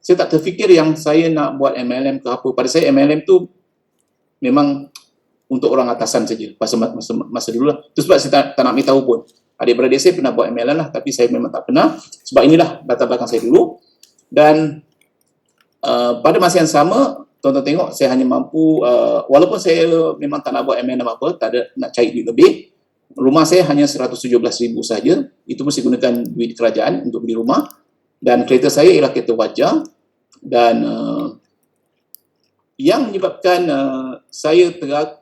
Saya tak terfikir yang saya nak buat MLM ke apa. Pada saya MLM tu memang untuk orang atasan saja masa dulu lah. Itu sebab saya tak nak tahu pun. Adik-beradik saya pernah buat MLM lah, tapi saya memang tak pernah. Sebab inilah latar belakang saya dulu. Dan pada masa yang sama, tuan-tuan tengok, saya hanya mampu, walaupun saya memang tak nak buat MLM apa, tak ada nak cari duit lebih, rumah saya hanya 117,000 saja. Itu pun saya gunakan duit kerajaan untuk beli rumah. Dan kereta saya ialah kereta wajar. Dan yang menyebabkan saya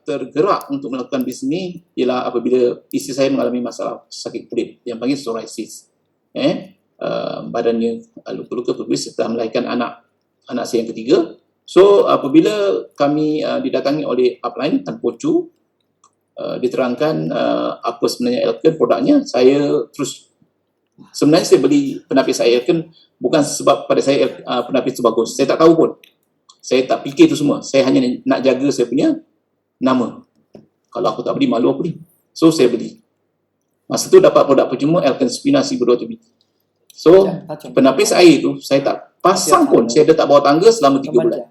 tergerak untuk melakukan bisnes ini ialah apabila isteri saya mengalami masalah sakit kulit yang panggil psoriasis. Badannya luka-luka berkulit setelah melahirkan anak saya yang ketiga. So apabila kami didatangi oleh upline Tan Pocu, diterangkan apa sebenarnya Elken produknya, saya terus sebenarnya saya beli penapis Elken bukan sebab pada saya penapis itu bagus. Saya tak tahu pun. Saya tak fikir itu semua. Saya hanya nak jaga saya punya nama. Kalau aku tak beli, malu aku beli. So saya beli. Masa tu dapat produk percuma Elken Spina C2 biji. So penapis air tu saya tak pasang pun. Saya dah tak bawa tangga selama 3 bulan.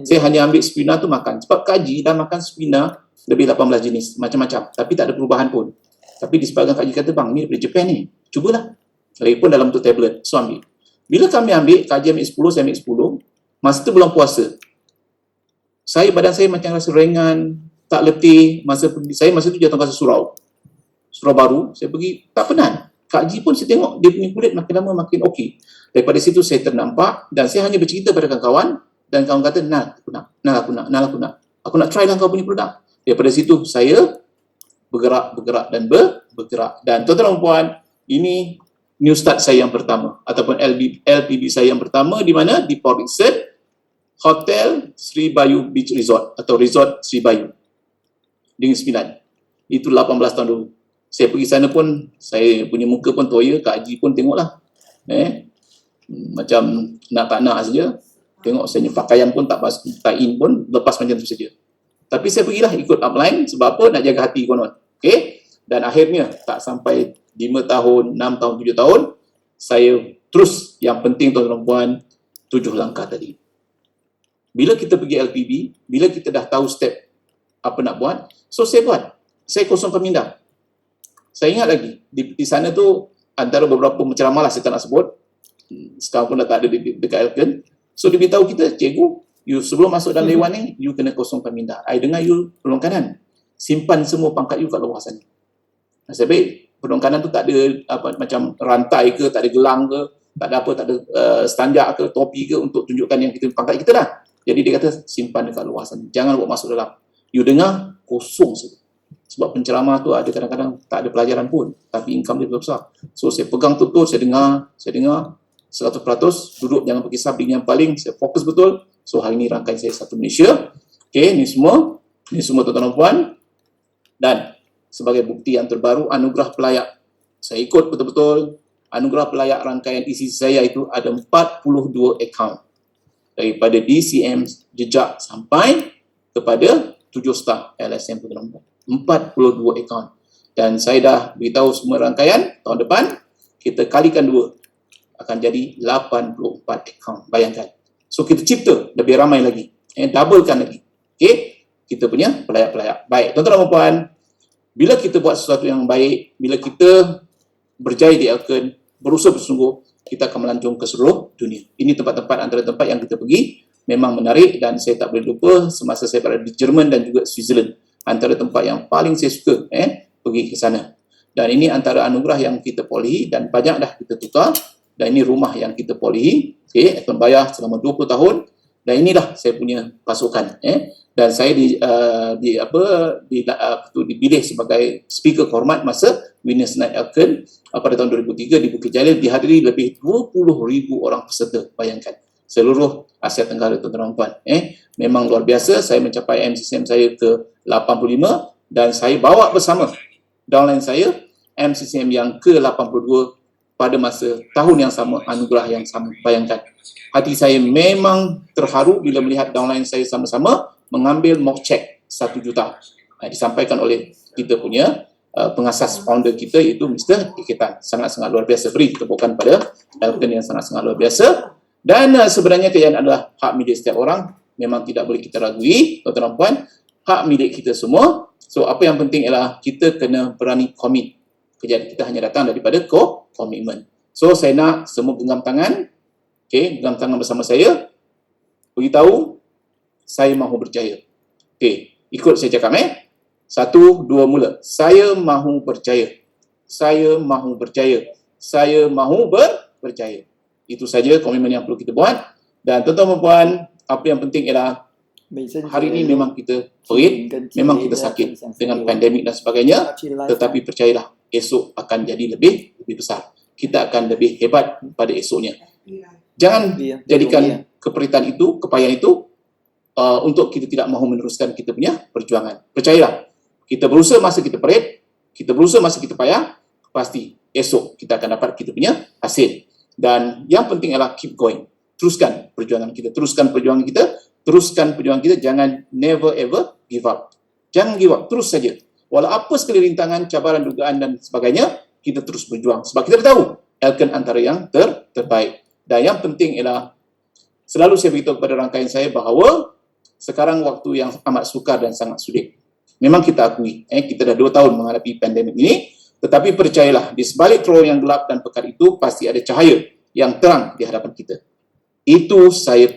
Saya hanya ambil Spina tu makan. Sebab kaji dah makan Spina lebih 18 jenis, macam-macam. Tapi tak ada perubahan pun. Tapi disebabkan kaji kata, bang, ni dari Japan ni. Cubalah. Lagipun dalam tu tablet. So ambil. Bila kami ambil, kaji ambil 10, saya ambil 10. Masa tu bulan puasa. Badan saya macam rasa ringan, tak letih. Masa tu jatuh rasa surau baru. Saya pergi, tak penat. Kaji pun saya tengok, dia punya kulit makin lama makin okey. Daripada situ saya ternampak dan saya hanya bercerita pada kawan-kawan dan kawan kata, aku nak. Aku nak try lah kau punya produk. Daripada situ saya bergerak. Dan tuan-tuan dan puan, ini new start saya yang pertama ataupun LPB saya yang pertama di mana? Di Port Dickson Hotel Sri Bayu Beach Resort atau Resort Sri Bayu Dengan Sembilan. Itu 18 tahun dulu. Saya pergi sana pun, saya punya muka pun toya, Kak Haji pun tengoklah. Macam nak tak nak saja. Tengok saya pakaian pun tak in pun, lepas macam tu saja. Tapi saya pergilah ikut upline sebab apa? Nak jaga hati konon. Okay? Dan akhirnya tak sampai 5 tahun, 6 tahun, 7 tahun, saya terus, yang penting tuan-tuan dan puan, 7 langkah tadi. Bila kita pergi LPB, bila kita dah tahu step apa nak buat, so saya buat. Saya kosongkan minda. Saya ingat lagi, di sana tu antara beberapa penceramah lah, saya tak nak sebut, sekarang pun dah tak ada dekat Elken. So dia beritahu kita, cikgu, you sebelum masuk dalam dewan ni, you kena kosongkan minda. I dengar you peluang kanan, simpan semua pangkat you kat luar sana. Nasib baik, peluang kanan tu tak ada macam rantai ke, tak ada gelang ke, tak ada apa, tak ada standar ke, topi ke untuk tunjukkan yang kita pangkat kita lah. Jadi dia kata simpan dekat luar sana, jangan bawa masuk dalam. You dengar, kosong saja. Sebab penceramah tu ada kadang-kadang tak ada pelajaran pun, tapi income dia besar. So saya pegang tutur, saya dengar 100%, duduk jangan pergi sabing yang paling, saya fokus betul. So hari ni rangkaian saya Satu Malaysia. Okay, ni semua tuan-tuan dan puan. Dan sebagai bukti yang terbaru, anugerah pelayak. Saya ikut betul-betul anugerah pelayak rangkaian isi saya itu ada 42 akaun. Daripada DCM jejak sampai kepada 7 star LSM tuan-tuan dan puan. 42 akaun. Dan saya dah beritahu semua rangkaian, tahun depan kita kalikan 2. Akan jadi 84 akaun. Bayangkan. So kita cipta lebih ramai lagi. Doublekan lagi. Okay? Kita punya pelayak-pelayak. Baik, tuan-tuan dan puan, bila kita buat sesuatu yang baik, bila kita berjaya di Elken, berusaha bersungguh, kita akan melancong ke seluruh dunia. Ini tempat-tempat antara tempat yang kita pergi memang menarik dan saya tak boleh lupa semasa saya berada di Jerman dan juga Switzerland. Antara tempat yang paling saya suka pergi ke sana. Dan ini antara anugerah yang kita perolehi dan banyak dah kita tukar. Dan ini rumah yang kita perolehi. Okay, akan bayar selama 20 tahun. Dan inilah saya punya pasukan. Dan saya dipilih sebagai speaker kehormat masa Winners Night Elken pada tahun 2003 di Bukit Jalil, dihadiri lebih 20,000 orang peserta. Bayangkan. Seluruh Asia Tenggara, tuan-tuan dan puan. Memang luar biasa. Saya mencapai MCCM saya ke 85 dan saya bawa bersama downline saya MCCM yang ke-82 pada masa tahun yang sama, anugerah yang sama. Bayangkan. Hati saya memang terharu bila melihat downline saya sama-sama mengambil mock check 1 juta. Disampaikan oleh kita punya pengasas founder kita iaitu Mr. Iketan. Sangat-sangat luar biasa. Beri tepukan pada Elken yang sangat-sangat luar biasa. Dan sebenarnya kejayaan adalah hak milik setiap orang, memang tidak boleh kita ragui, tuan-tuan dan puan, hak milik kita semua. So apa yang penting ialah kita kena berani komit. Kejayaan kita hanya datang daripada komitmen. So saya nak semua genggam tangan, okey, genggam tangan bersama saya, beritahu saya mahu berjaya. Okey, ikut saya cakap 1, 2 mula. Saya mahu berjaya. Saya mahu berjaya. Saya mahu berjaya. Itu saja komitmen yang perlu kita buat. Dan tuan-tuan dan puan, apa yang penting ialah hari ini memang kita perit, memang kita sakit dengan pandemik dan sebagainya, tetapi percayalah esok akan jadi lebih besar. Kita akan lebih hebat pada esoknya. Jangan jadikan keperitan itu, kepayahan itu untuk kita tidak mahu meneruskan kita punya perjuangan. Percayalah, kita berusaha masa kita perit, kita berusaha masa kita payah, pasti esok kita akan dapat kita punya hasil. Dan yang penting adalah keep going. Teruskan perjuangan kita, jangan never ever give up. Jangan give up, terus saja. Walau apa sekali rintangan, cabaran, dugaan dan sebagainya, kita terus berjuang. Sebab kita tahu Elken antara yang terbaik. Dan yang penting ialah selalu saya beritahu kepada rangkaian saya bahawa sekarang waktu yang amat sukar dan sangat sulit. Memang kita akui, kita dah 2 tahun menghadapi pandemik ini, tetapi percayalah, di sebalik terowong yang gelap dan pekat itu, pasti ada cahaya yang terang di hadapan kita. Itu saya